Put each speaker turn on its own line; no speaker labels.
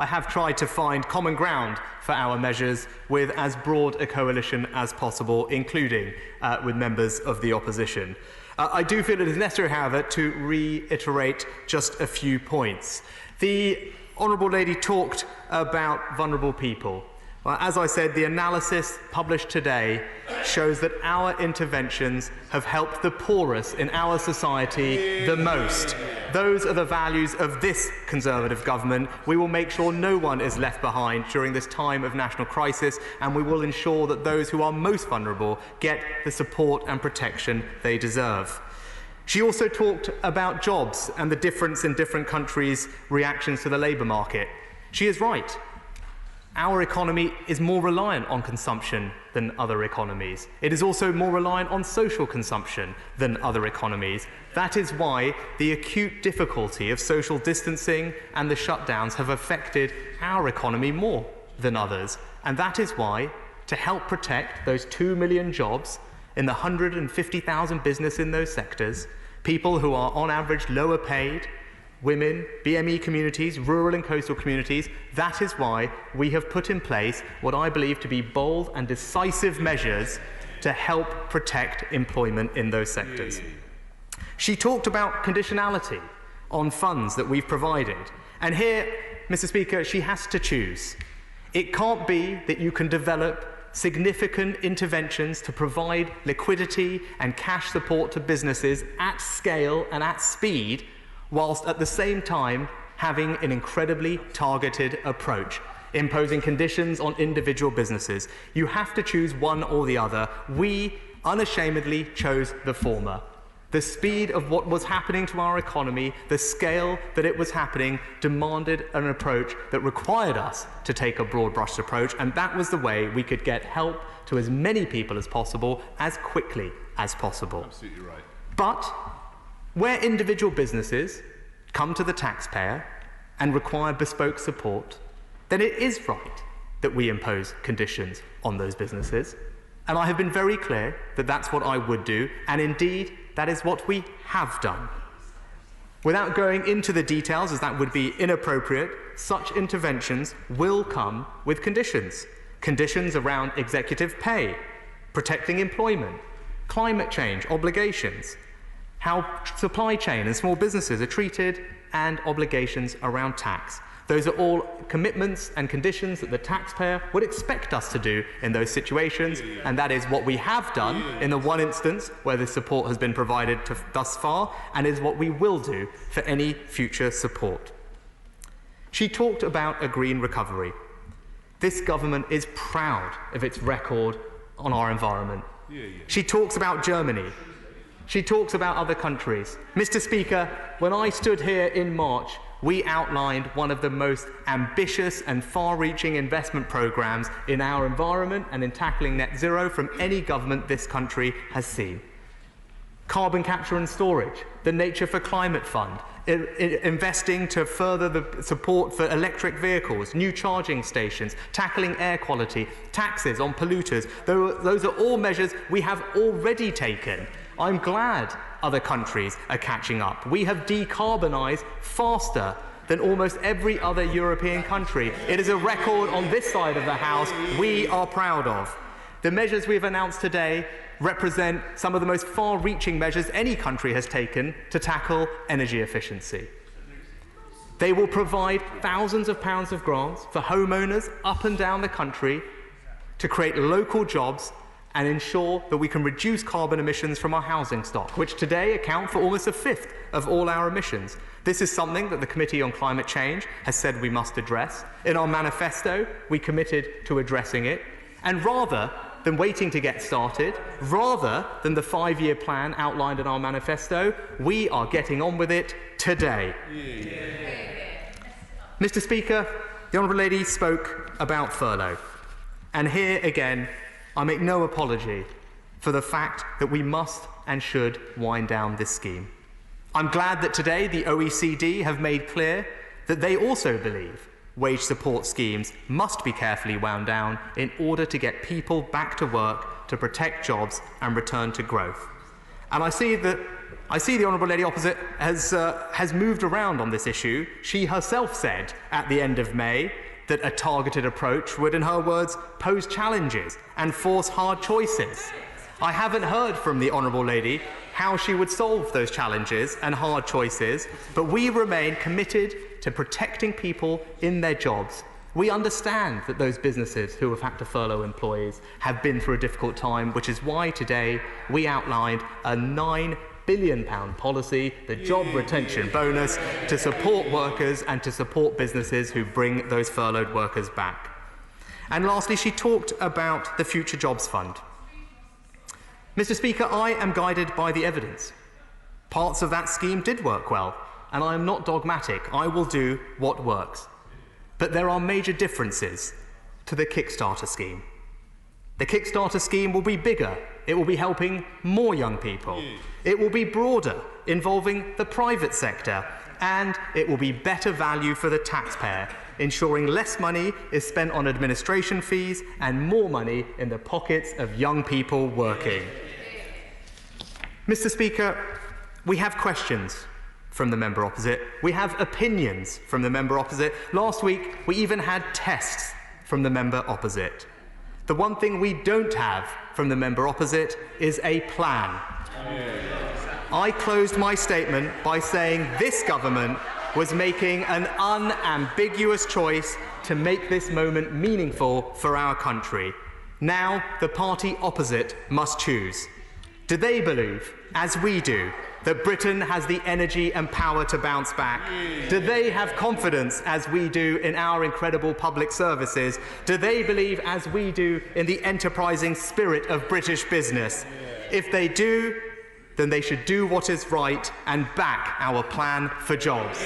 I have tried to find common ground for our measures with as broad a coalition as possible, including with members of the opposition. I do feel it is necessary, however, to reiterate just a few points. The Honourable Lady talked about vulnerable people. Well, as I said, the analysis published today shows that our interventions have helped the poorest in our society the most. Those are the values of this Conservative government. We will make sure no one is left behind during this time of national crisis, and we will ensure that those who are most vulnerable get the support and protection they deserve. She also talked about jobs and the difference in different countries' reactions to the labour market. She is right. Our economy is more reliant on consumption than other economies. It is also more reliant on social consumption than other economies. That is why the acute difficulty of social distancing and the shutdowns have affected our economy more than others. And that is why, to help protect those 2 million jobs in the 150,000 business in those sectors, people who are on average lower paid, women, BME communities, rural and coastal communities, that is why we have put in place what I believe to be bold and decisive measures to help protect employment in those sectors. She talked about conditionality on funds that we've provided. And here, Mr. Speaker, she has to choose. It can't be that you can develop significant interventions to provide liquidity and cash support to businesses at scale and at speed, whilst at the same time having an incredibly targeted approach, imposing conditions on individual businesses. You have to choose one or the other. We unashamedly chose the former. The speed of what was happening to our economy, the scale that it was happening, demanded an approach that required us to take a broad-brushed approach, and that was the way we could get help to as many people as possible, as quickly as possible.
Absolutely right.
But where individual businesses come to the taxpayer and require bespoke support, then it is right that we impose conditions on those businesses. And I have been very clear that that's what I would do, and indeed, that is what we have done. Without going into the details, as that would be inappropriate, such interventions will come with conditions. Conditions around executive pay, protecting employment, climate change obligations, how supply chain and small businesses are treated, and obligations around tax. Those are all commitments and conditions that the taxpayer would expect us to do in those situations, and that is what we have done in the one instance where the support has been provided thus far, and is what we will do for any future support. She talked about a green recovery. This government is proud of its record on our environment. She talks about Germany. She talks about other countries. Mr. Speaker, when I stood here in March, we outlined one of the most ambitious and far-reaching investment programs in our environment and in tackling net zero from any government this country has seen. Carbon capture and storage, the Nature for Climate Fund, investing to further the support for electric vehicles, new charging stations, tackling air quality, taxes on polluters. Those are all measures we have already taken. I'm glad other countries are catching up. We have decarbonised faster than almost every other European country. It is a record on this side of the House we are proud of. The measures we have announced today represent some of the most far-reaching measures any country has taken to tackle energy efficiency. They will provide thousands of pounds of grants for homeowners up and down the country to create local jobs and ensure that we can reduce carbon emissions from our housing stock, which today account for almost a fifth of all our emissions. This is something that the Committee on Climate Change has said we must address. In our manifesto, we committed to addressing it. And rather than waiting to get started, rather than the 5-year plan outlined in our manifesto, we are getting on with it today. Mr. Speaker, the Honourable Lady spoke about furlough. And here again, I make no apology for the fact that we must and should wind down this scheme. I'm glad that today the OECD have made clear that they also believe wage support schemes must be carefully wound down in order to get people back to work, to protect jobs and return to growth. And I see that I see the Honourable Lady opposite has moved around on this issue. She herself said at the end of May that a targeted approach would, in her words, pose challenges and force hard choices. I haven't heard from the Honourable Lady how she would solve those challenges and hard choices, but we remain committed to protecting people in their jobs. We understand that those businesses who have had to furlough employees have been through a difficult time, which is why today we outlined a £9 billion policy, the job retention bonus, to support workers and to support businesses who bring those furloughed workers back. And lastly, she talked about the Future Jobs Fund. Mr. Speaker, I am guided by the evidence. Parts of that scheme did work well, and I am not dogmatic. I will do what works. But there are major differences to the Kickstarter scheme. The Kickstarter scheme will be bigger. It will be helping more young people. It will be broader, involving the private sector, and it will be better value for the taxpayer, ensuring less money is spent on administration fees and more money in the pockets of young people working. Mr. Speaker, we have questions from the member opposite. We have opinions from the member opposite. Last week, we even had tests from the member opposite. The one thing we don't have from the member opposite is a plan. I closed my statement by saying this government was making an unambiguous choice to make this moment meaningful for our country. Now, the party opposite must choose. Do they believe, as we do, that Britain has the energy and power to bounce back? Do they have confidence, as we do, in our incredible public services? Do they believe, as we do, in the enterprising spirit of British business? If they do, then they should do what is right and back our plan for jobs.